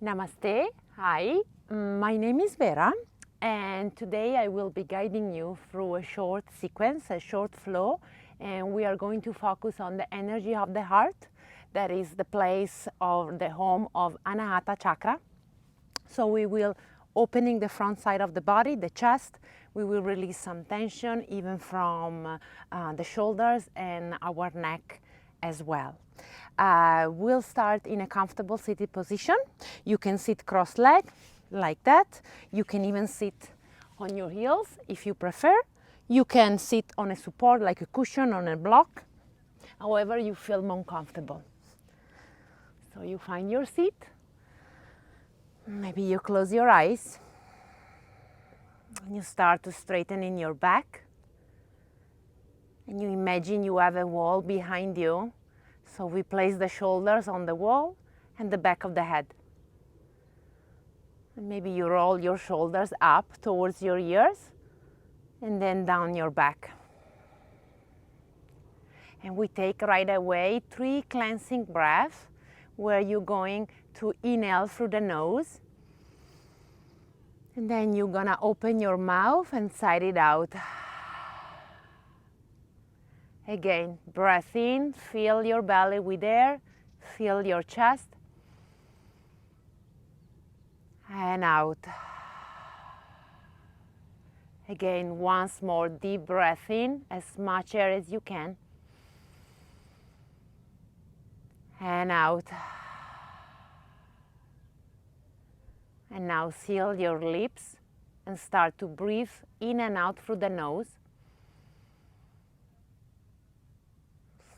Namaste. Hi, my name is Vera, and today I will be guiding you through a short sequence, a short flow, and we are going to focus on the energy of the heart. That is the place of the home of Anahata chakra. So we will opening the front side of the body, the chest. We will release some tension even from the shoulders and our neck as well. We'll start in a comfortable seated position. You can sit cross-legged like that. You can even sit on your heels if you prefer. You can sit on a support like a cushion on a block, however you feel more comfortable. So you find your seat. Maybe you close your eyes and you start to straighten in your back. And you imagine you have a wall behind you. So we place the shoulders on the wall and the back of the head. And maybe you roll your shoulders up towards your ears and then down your back. And we take right away 3 cleansing breaths where you're going to inhale through the nose. And then you're gonna open your mouth and sigh it out. Again, breath in, fill your belly with air, fill your chest, and out. Again, once more, deep breath in, as much air as you can, and out. And now seal your lips and start to breathe in and out through the nose.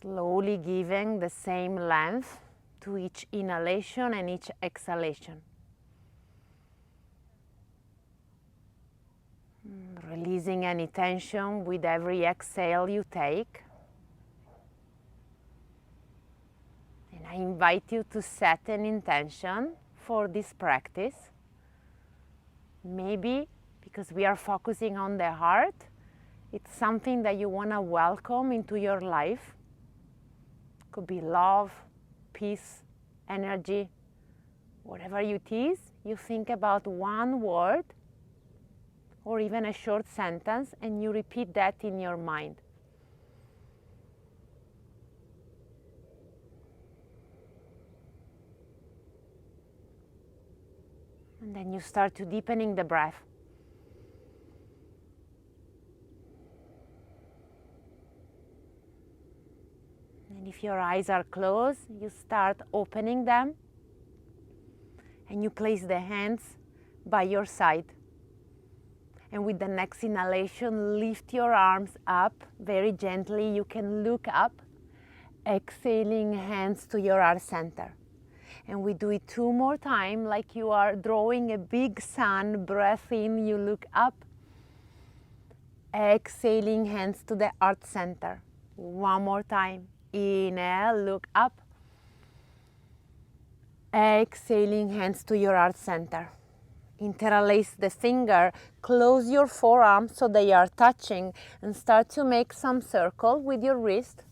Slowly giving the same length to each inhalation and each exhalation. Releasing any tension with every exhale you take. And I invite you to set an intention for this practice. Maybe because we are focusing on the heart, it's something that you want to welcome into your life. Could be love, peace, energy, whatever it is. You think about one word or even a short sentence and you repeat that in your mind. And then you start to deepening the breath. And if your eyes are closed, you start opening them. And you place the hands by your side. And with the next inhalation, lift your arms up very gently. You can look up, exhaling hands to your heart center. And we do it 2 more times, like you are drawing a big sun. Breath in, you look up. Exhaling hands to the heart center. 1 more time. Inhale, look up. Exhaling hands to your heart center. Interlace the finger, close your forearms so they are touching, and start to make some circle with your wrist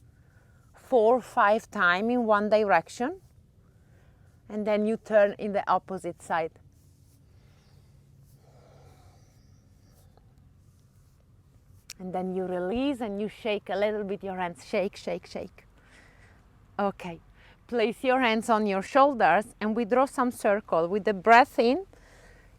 4 or 5 times in one direction. And then you turn in the opposite side. And then you release and you shake a little bit your hands. Shake, shake, shake. Okay. Place your hands on your shoulders and we draw some circle. With the breath in,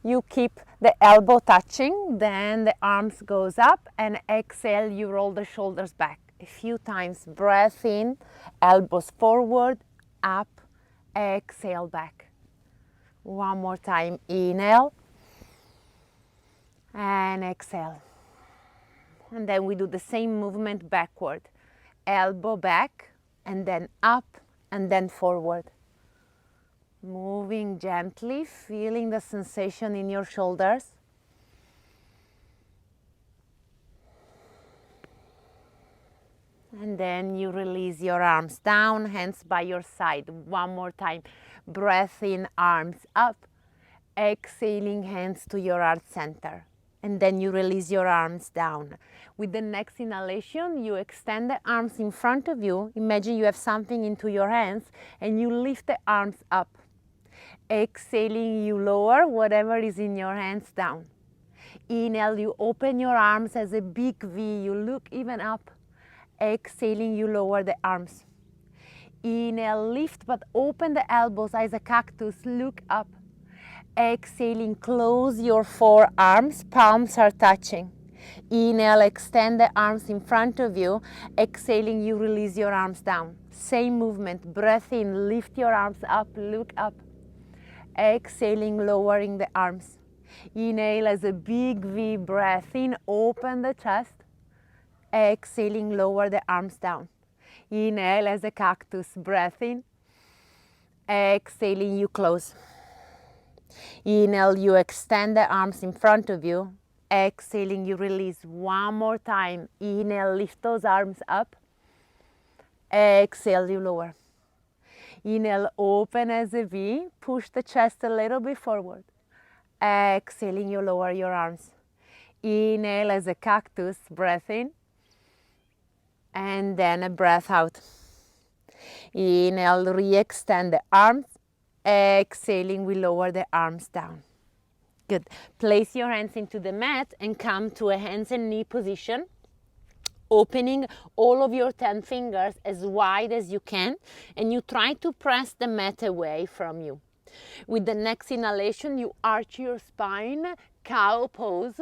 you keep the elbow touching, then the arms goes up, and exhale, you roll the shoulders back. A few times, breath in, elbows forward, up, exhale back. 1 more time, inhale and exhale. And then we do the same movement backward. Elbow back and then up and then forward. Moving gently, feeling the sensation in your shoulders. And then you release your arms down, hands by your side. 1 more time. Breath in, arms up. Exhaling, hands to your heart center. And then you release your arms down. With the next inhalation, you extend the arms in front of you. Imagine you have something into your hands and you lift the arms up. Exhaling, you lower whatever is in your hands down. Inhale, you open your arms as a big V, you look even up. Exhaling, you lower the arms. Inhale, lift but open the elbows as a cactus, look up. Exhaling, close your forearms, palms are touching. Inhale, extend the arms in front of you. Exhaling, you release your arms down. Same movement, breath in, lift your arms up, look up. Exhaling, lowering the arms. Inhale as a big V, breath in, open the chest. Exhaling, lower the arms down. Inhale as a cactus, breath in. Exhaling, you close. Inhale, you extend the arms in front of you. Exhaling, you release. One more time. Inhale, lift those arms up. Exhale, you lower. Inhale, open as a V, push the chest a little bit forward. Exhaling, you lower your arms. Inhale as a cactus, breath in. And then a breath out. Inhale, re-extend the arms. Exhaling, we lower the arms down. Good. Place your hands into the mat and come to a hands and knee position. Opening all of your 10 fingers as wide as you can, and you try to press the mat away from you. With the next inhalation, you arch your spine, cow pose.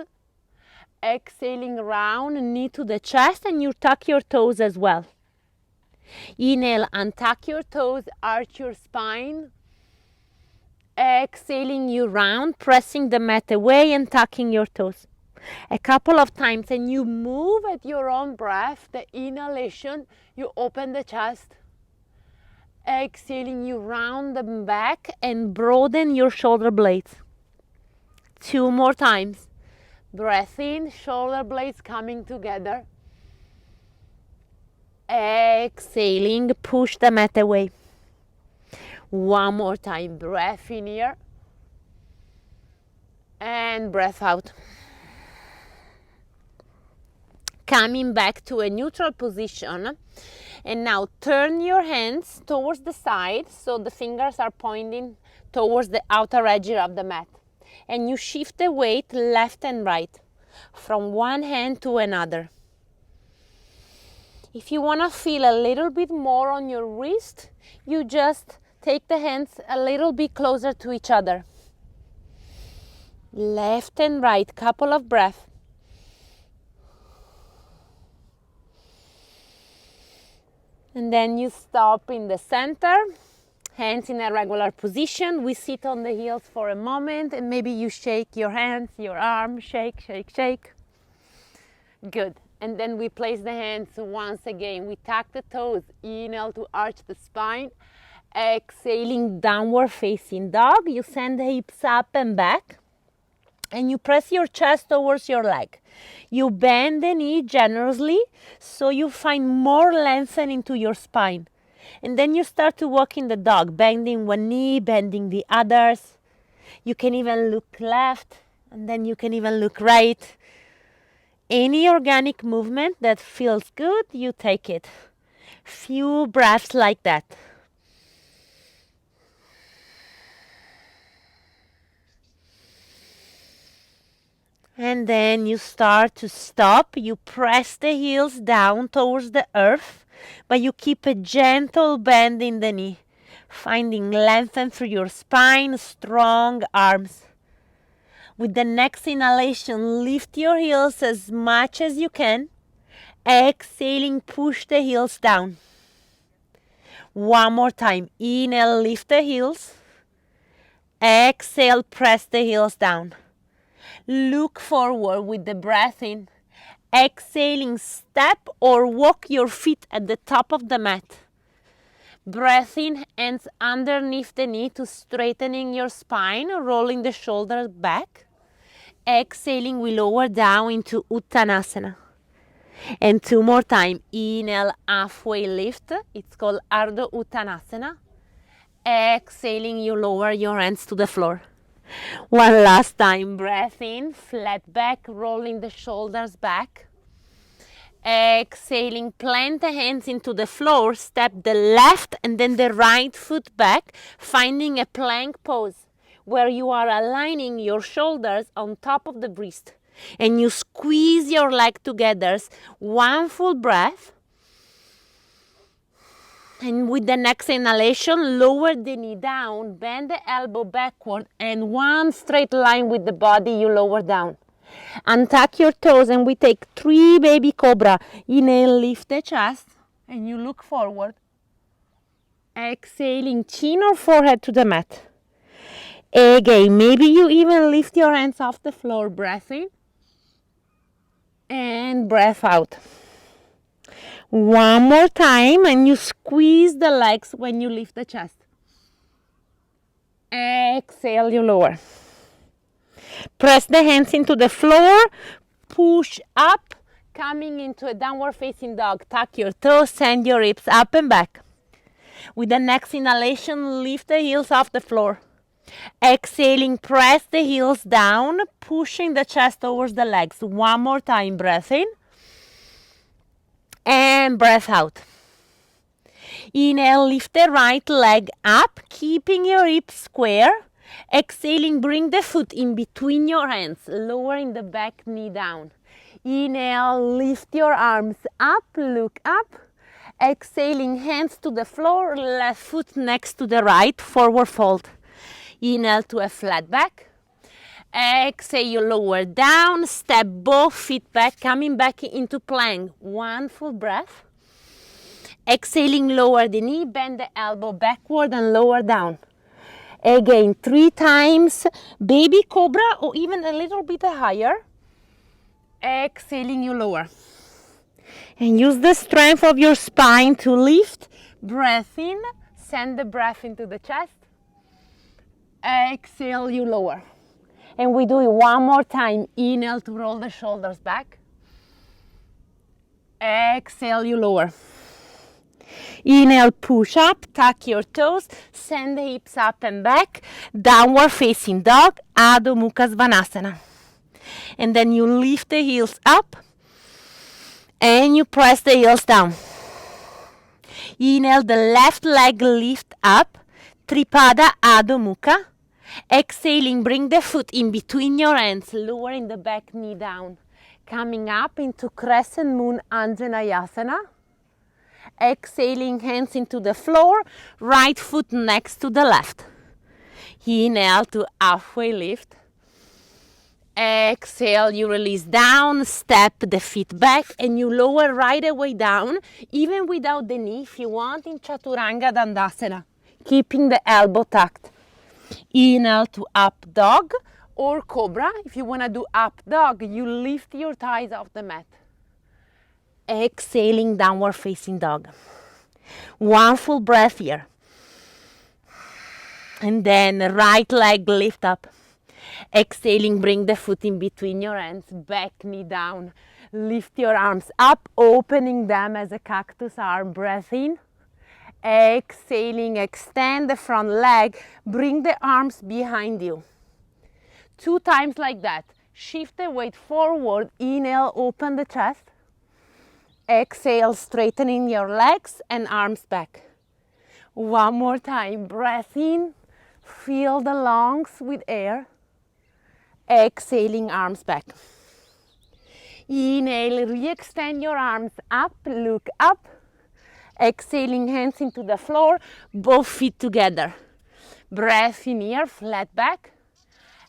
Exhaling, round knee to the chest, and you tuck your toes as well. Inhale, untuck your toes, arch your spine. Exhaling, you round, pressing the mat away and tucking your toes. A couple of times, and you move at your own breath. The inhalation, you open the chest. Exhaling, you round the back and broaden your shoulder blades. 2 more times. Breath in, shoulder blades coming together. Exhaling, push the mat away. 1 more time. Breath in here. And breath out. Coming back to a neutral position. And now turn your hands towards the side, so the fingers are pointing towards the outer edge of the mat. And you shift the weight left and right from one hand to another. If you want to feel a little bit more on your wrist, you just take the hands a little bit closer to each other. Left and right, couple of breaths. And then you stop in the center, hands in a regular position. We sit on the heels for a moment, and maybe you shake your hands, your arms, shake, shake, shake. Good. And then we place the hands once again. We tuck the toes, inhale to arch the spine. Exhaling, downward facing dog. You send the hips up and back. And you press your chest towards your leg. You bend the knee generously so you find more lengthening into your spine. And then you start to walk in the dog, bending one knee, bending the others. You can even look left, and then you can even look right. Any organic movement that feels good, you take it. Few breaths like that. And then you start to stop. You press the heels down towards the earth, but you keep a gentle bend in the knee, finding lengthen through your spine, strong arms. With the next inhalation, lift your heels as much as you can. Exhaling, push the heels down. 1 more time. Inhale, lift the heels. Exhale, press the heels down. Look forward with the breath in. Exhaling, step or walk your feet at the top of the mat. Breath in, hands underneath the knee to straightening your spine, rolling the shoulders back. Exhaling, we lower down into Uttanasana. And 2 more time. Inhale, halfway lift. It's called Ardha Uttanasana. Exhaling, you lower your hands to the floor. One last time. Breath in, flat back, rolling the shoulders back. Exhaling, plant the hands into the floor, step the left and then the right foot back, finding a plank pose where you are aligning your shoulders on top of the wrist. And you squeeze your leg together, one full breath. And with the next inhalation, lower the knee down, bend the elbow backward, and one straight line with the body you lower down. Untuck your toes and we take 3 baby cobra. Inhale, lift the chest and you look forward. Exhaling, chin or forehead to the mat. Again, maybe you even lift your hands off the floor, breath in and breath out. One more time and you squeeze the legs when you lift the chest. Exhale, you lower. Press the hands into the floor, push up, coming into a downward facing dog. Tuck your toes, send your hips up and back. With the next inhalation, lift the heels off the floor. Exhaling, press the heels down, pushing the chest towards the legs. One more time, breath in and breath out. Inhale, lift the right leg up, keeping your hips square. Exhaling, bring the foot in between your hands, lowering the back knee down. Inhale, lift your arms up, look up. Exhaling, hands to the floor, left foot next to the right, forward fold. Inhale to a flat back. Exhale, you lower down, step both feet back, coming back into plank. One full breath. Exhaling, lower the knee, bend the elbow backward and lower down. Again, 3 times, baby cobra or even a little bit higher. Exhaling, you lower. And use the strength of your spine to lift. Breath in, send the breath into the chest. Exhale, you lower. And we do it one more time. Inhale to roll the shoulders back. Exhale, you lower. Inhale, push up, tuck your toes, send the hips up and back, downward facing dog, Adho Mukha Svanasana. And then you lift the heels up and you press the heels down. Inhale, the left leg lift up, Tripada Adho Mukha. Exhaling, bring the foot in between your hands, lowering the back knee down. Coming up into Crescent Moon Anjaneyasana. Exhaling, hands into the floor, right foot next to the left. Inhale to halfway lift. Exhale, you release down, step the feet back and you lower right away down, even without the knee if you want, in Chaturanga Dandasana, keeping the elbow tucked. Inhale to up dog or cobra. If you want to do up dog, you lift your thighs off the mat. Exhaling, downward facing dog. One full breath here. And then right leg lift up. Exhaling, bring the foot in between your hands, back knee down. Lift your arms up, opening them as a cactus arm. Breath in. Exhaling, extend the front leg, bring the arms behind you. 2 times like that. Shift the weight forward. Inhale, open the chest. Exhale, straightening your legs and arms back. One more time. Breath in. Fill the lungs with air. Exhaling, arms back. Inhale, re-extend your arms up, look up. Exhaling, hands into the floor, both feet together. Breath in here, flat back.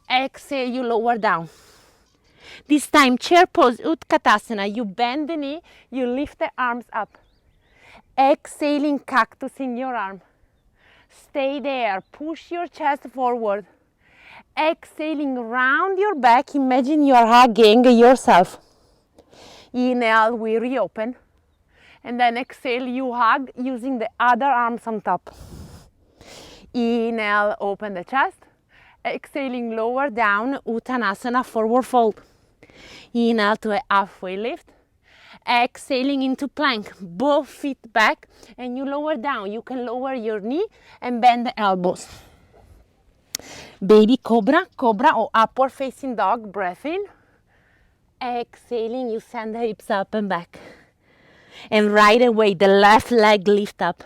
Exhale, you lower down. This time, chair pose, Utkatasana. You bend the knee, you lift the arms up. Exhaling, cactus in your arm. Stay there, push your chest forward. Exhaling, round your back, imagine you're hugging yourself. Inhale, we reopen. And then exhale, you hug using the other arms on top. Inhale, open the chest. Exhaling, lower down, Uttanasana, forward fold. Inhale to a halfway lift. Exhaling into plank, both feet back, and you lower down. You can lower your knee and bend the elbows. Baby cobra, cobra or upward facing dog, breath in. Exhaling, you send the hips up and back. And right away, the left leg lift up.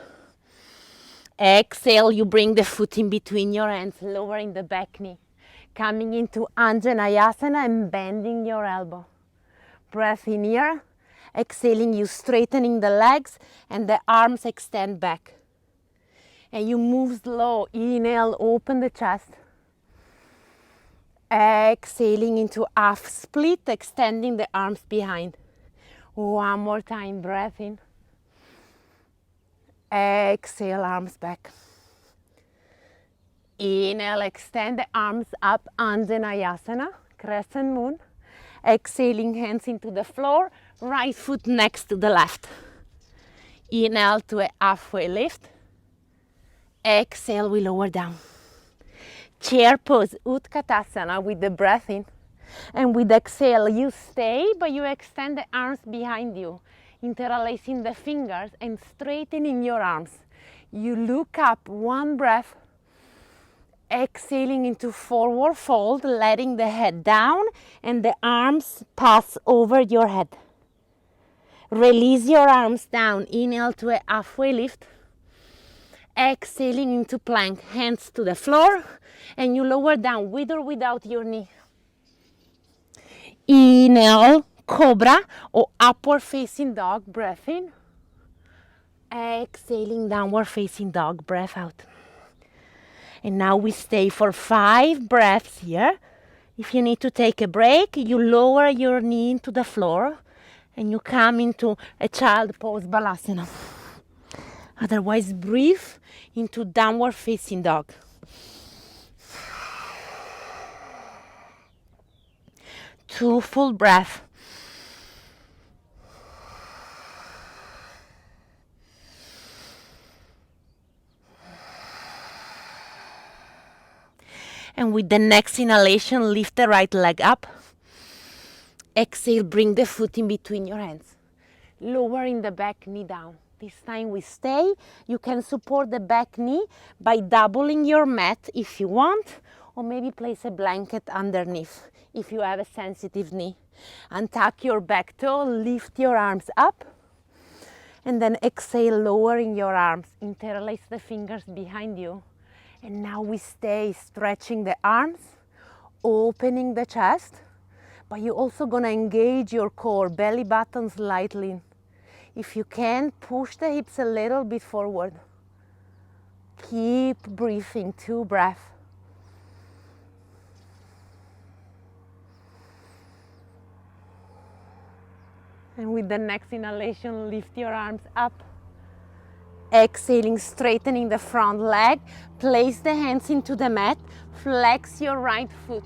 Exhale, you bring the foot in between your hands, lowering the back knee. Coming into Anjaneyasana and bending your elbow. Breath in here. Exhaling, you straightening the legs and the arms extend back. And you move slow. Inhale, open the chest. Exhaling into half split, extending the arms behind. One more time, breath in. Exhale, arms back. Inhale, extend the arms up, Anjaneyasana, crescent moon. Exhaling, hands into the floor, right foot next to the left. Inhale to a halfway lift. Exhale, we lower down. Chair pose, Utkatasana, with the breath in. And with exhale, you stay, but you extend the arms behind you, interlacing the fingers and straightening your arms. You look up, one breath. Exhaling into forward fold, letting the head down and the arms pass over your head. Release your arms down. Inhale to a halfway lift. Exhaling into plank, hands to the floor, and you lower down with or without your knee. Inhale, cobra or upward facing dog, breath in. Exhaling, downward facing dog, breath out. And now we stay for 5 breaths here. If you need to take a break, you lower your knee into the floor and you come into a child pose, balasana. Otherwise, breathe into downward facing dog. Two full breaths. And with the next inhalation, lift the right leg up. Exhale, bring the foot in between your hands. Lowering the back knee down. This time we stay. You can support the back knee by doubling your mat if you want, or maybe place a blanket underneath if you have a sensitive knee. Untuck your back toe, lift your arms up, and then exhale, lowering your arms. Interlace the fingers behind you. And now we stay stretching the arms, opening the chest, but you're also gonna engage your core, belly button slightly. If you can, push the hips a little bit forward. Keep breathing, 2 breaths. And with the next inhalation, lift your arms up. Exhaling, straightening the front leg. Place the hands into the mat. Flex your right foot.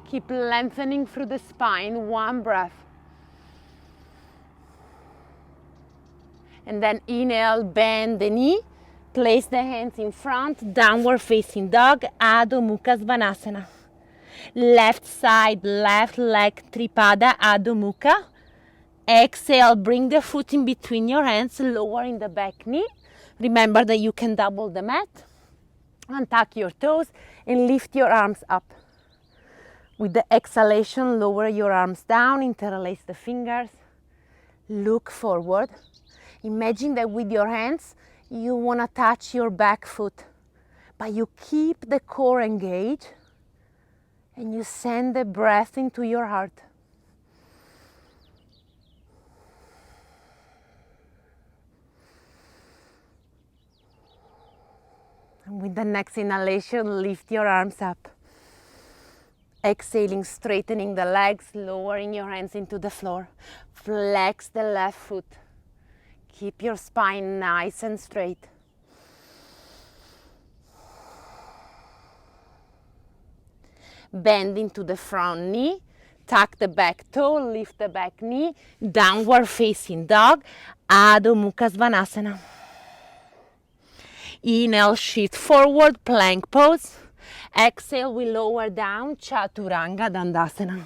Keep lengthening through the spine. 1 breath. And then inhale, bend the knee. Place the hands in front. Downward facing dog. Adho Mukha Svanasana. Left side, left leg, Tripada, Adho Mukha. Exhale, bring the foot in between your hands, lowering the back knee. Remember that you can double the mat. Untuck your toes and lift your arms up. With the exhalation, lower your arms down, interlace the fingers. Look forward. Imagine that with your hands, you want to touch your back foot, but you keep the core engaged and you send the breath into your heart. And with the next inhalation, lift your arms up. Exhaling, straightening the legs, lowering your hands into the floor. Flex the left foot. Keep your spine nice and straight. Bend into the front knee. Tuck the back toe, lift the back knee. Downward facing dog, Adho Mukha Svanasana. Inhale, shift forward, plank pose. Exhale, we lower down, Chaturanga Dandasana.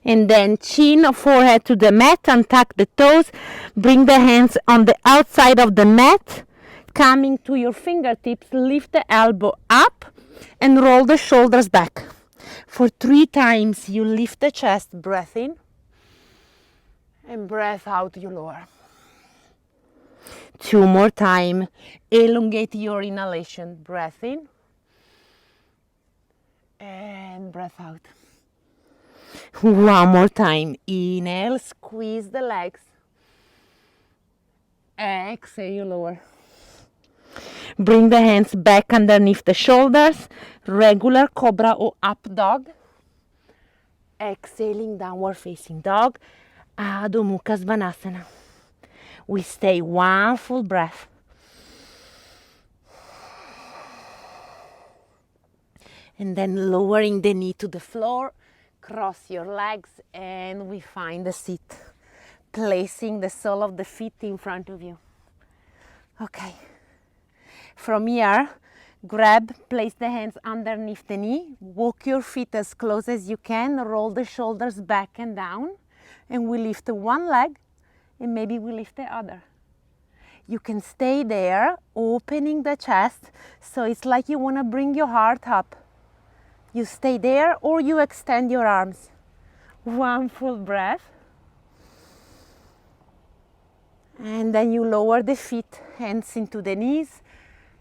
And then chin or forehead to the mat, untuck the toes, bring the hands on the outside of the mat, coming to your fingertips, lift the elbow up and roll the shoulders back. For 3 times, you lift the chest, breath in, And breath out, you lower. 2 more time. Elongate your inhalation. Breath in. And breath out. 1 more time. Inhale, squeeze the legs. Exhale, you lower. Bring the hands back underneath the shoulders. Regular cobra or up dog. Exhaling, downward facing dog. Adho Mukha Svanasana. We stay 1 full breath. And then lowering the knee to the floor, cross your legs, and we find a seat. Placing the sole of the feet in front of you. Okay. From here, place the hands underneath the knee, walk your feet as close as you can, roll the shoulders back and down, and we lift one leg, and maybe we lift the other. You can stay there, opening the chest, so it's like you want to bring your heart up. You stay there or you extend your arms. 1 full breath. And then you lower the feet, hands into the knees.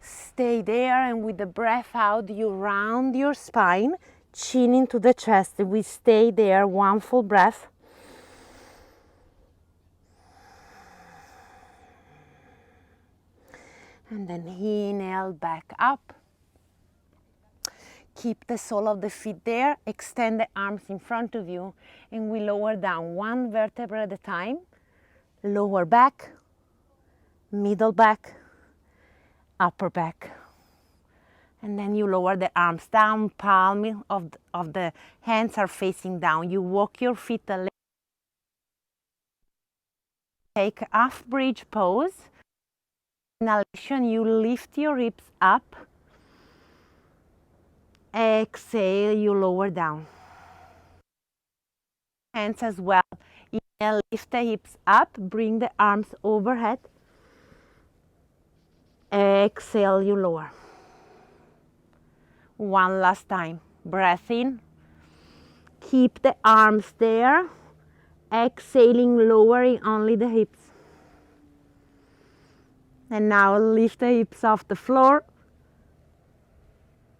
Stay there, and with the breath out, you round your spine, chin into the chest. We stay there, 1 full breath. And then inhale back up. Keep the sole of the feet there, extend the arms in front of you, and we lower down 1 vertebra at a time. Lower back, middle back, upper back. And then you lower the arms down, palm of the hands are facing down. You walk your feet a little. Take a half bridge pose. Inhalation, you lift your hips up. Exhale, you lower down. Hands as well. Inhale, lift the hips up, bring the arms overhead. Exhale, you lower. 1 last time. Breath in. Keep the arms there. Exhaling, lowering only the hips. And now lift the hips off the floor.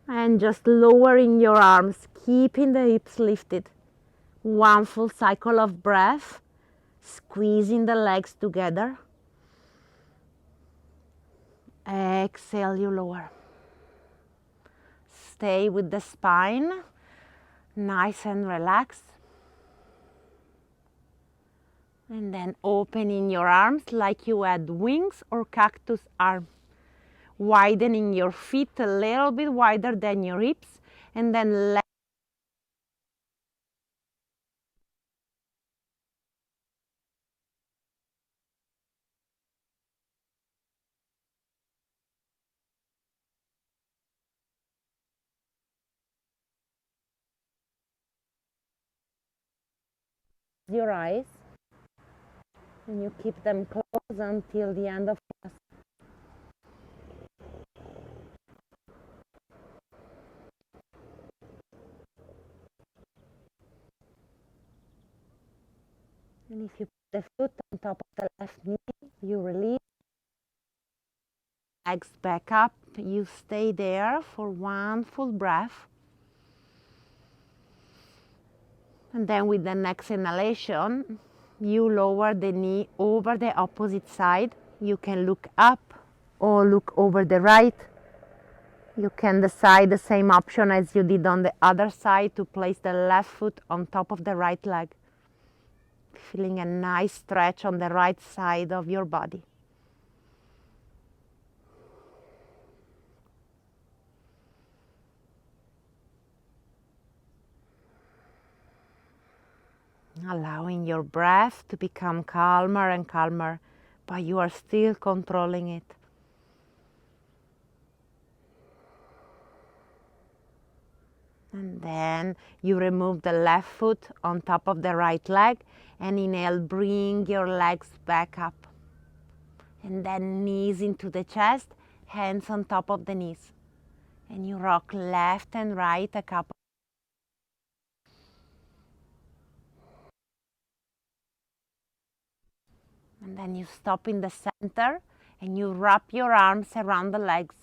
And just lowering your arms, keeping the hips lifted. 1 full cycle of breath. Squeezing the legs together. Exhale, you lower. Stay with the spine nice and relaxed. And then opening your arms like you had wings or cactus arm. Widening your feet a little bit wider than your hips, and then let your eyes, and you keep them closed until the end of class. And if you put the foot on top of the left knee, you release. Legs back up. You stay there for 1 full breath. And then with the next inhalation, you lower the knee over the opposite side. You can look up or look over the right. You can decide the same option as you did on the other side to place the left foot on top of the right leg. Feeling a nice stretch on the right side of your body. Allowing your breath to become calmer and calmer, but you are still controlling it. And then you remove the left foot on top of the right leg, and inhale, bring your legs back up. And then knees into the chest, hands on top of the knees. And you rock left and right a couple. And then you stop in the center and you wrap your arms around the legs,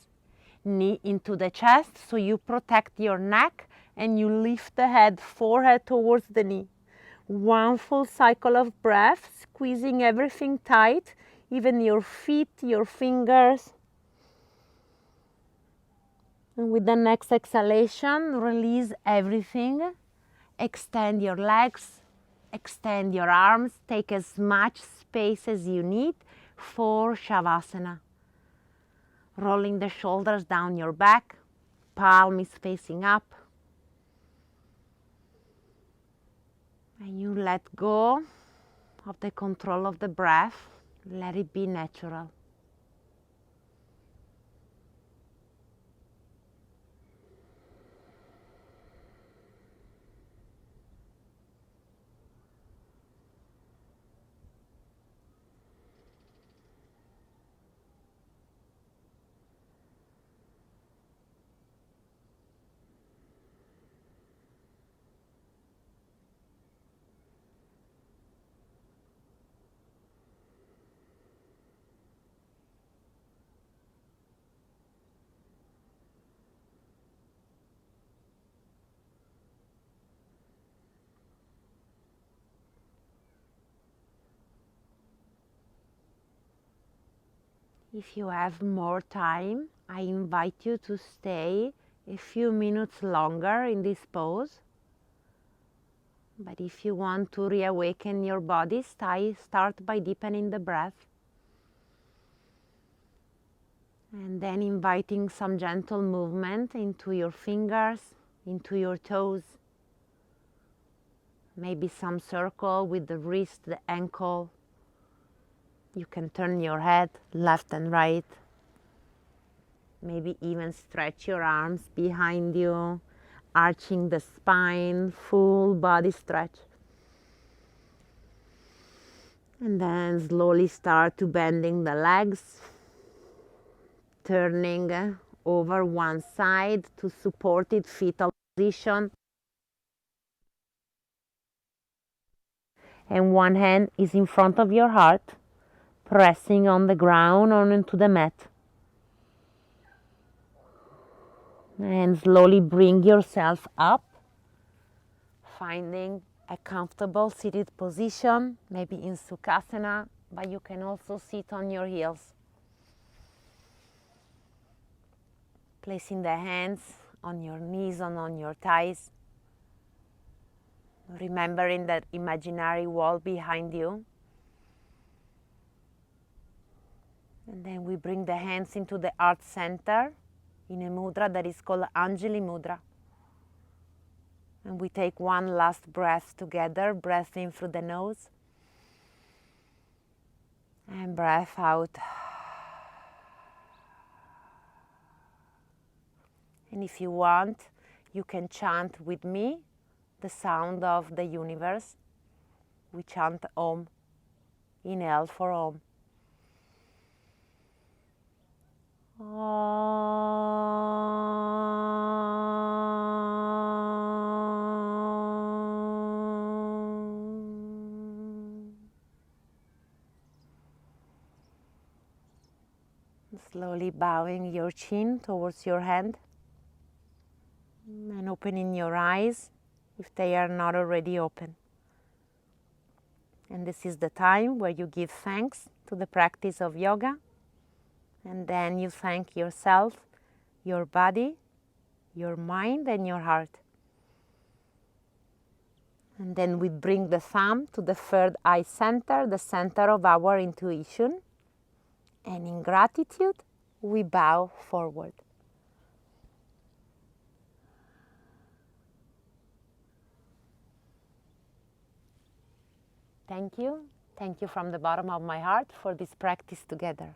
knee into the chest, so you protect your neck, and you lift the head, forehead towards the knee. One full cycle of breath, squeezing everything tight, even your feet, your fingers. And with the next exhalation, release everything. Extend your legs, extend your arms, take as much space as you need for Shavasana. Rolling the shoulders down your back, palm is facing up. And you let go of the control of the breath, let it be natural. If you have more time, I invite you to stay a few minutes longer in this pose. But if you want to reawaken your body, start by deepening the breath. And then inviting some gentle movement into your fingers, into your toes. Maybe some circle with the wrist, the ankle. You can turn your head left and right. Maybe even stretch your arms behind you, arching the spine, full body stretch. And then slowly start to bending the legs, turning over one side to supported fetal position. And one hand is in front of your heart, pressing on the ground or into the mat. And slowly bring yourself up, finding a comfortable seated position, maybe in Sukhasana, but you can also sit on your heels. Placing the hands on your knees and on your thighs. Remembering that imaginary wall behind you. And then we bring the hands into the heart center in a mudra that is called Anjali Mudra. And we take one last breath together, breath in through the nose. And breath out. And if you want, you can chant with me the sound of the universe. We chant Om. Inhale for Om. Slowly bowing your chin towards your hand and opening your eyes if they are not already open. And this is the time where you give thanks to the practice of yoga, and then you thank yourself, your body, your mind and your heart. And then we bring the thumb to the third eye center, the center of our intuition. And in gratitude, we bow forward. Thank you. Thank you from the bottom of my heart for this practice together.